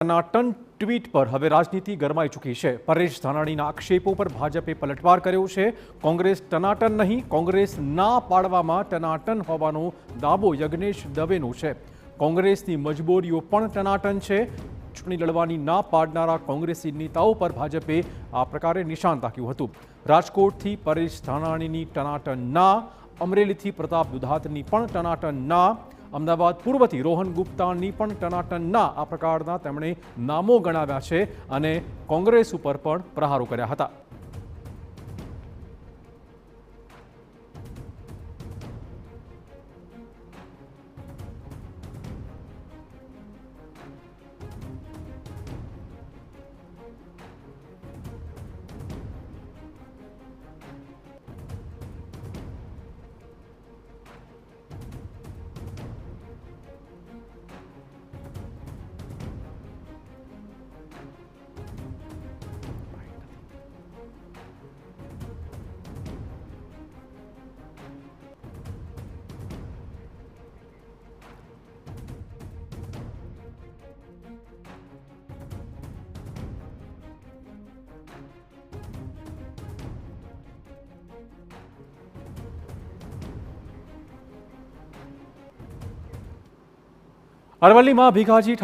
ટનાટન tweet પર હવે રાજનીતિ ગરમાઈ ચૂકી છે। પરેશ ધાનાણીના આક્ષેપો પર ભાજપે પલટવાર કર્યો છે। કોંગ્રેસ ટનાટન નહીં, કોંગ્રેસ ના પાડવામાં ટનાટન હોવાનો દાવો યજ્ઞેશ દવેનો છે। કોંગ્રેસની મજબૂરીઓ પણ ટનાટન છે। ચૂંટણી લડવાની ના પાડનારા કોંગ્રેસી નેતાઓ પર ભાજપે આ પ્રકારે નિશાન તાક્યું હતું। રાજકોટથી પરેશ ધાનાણીની ટનાટન ના, અમરેલીથી પ્રતાપ દુધાતની પણ ટનાટન ના, અમદાવાદ પૂર્વથી રોહન ગુપ્તાની પણ ટનાટન ના આ પ્રકારના તેમણે નામો ગણાવ્યા છે અને કોંગ્રેસ ઉપર પણ પ્રહારો કર્યા હતા। અરવલ્લીમાં ભીખાજી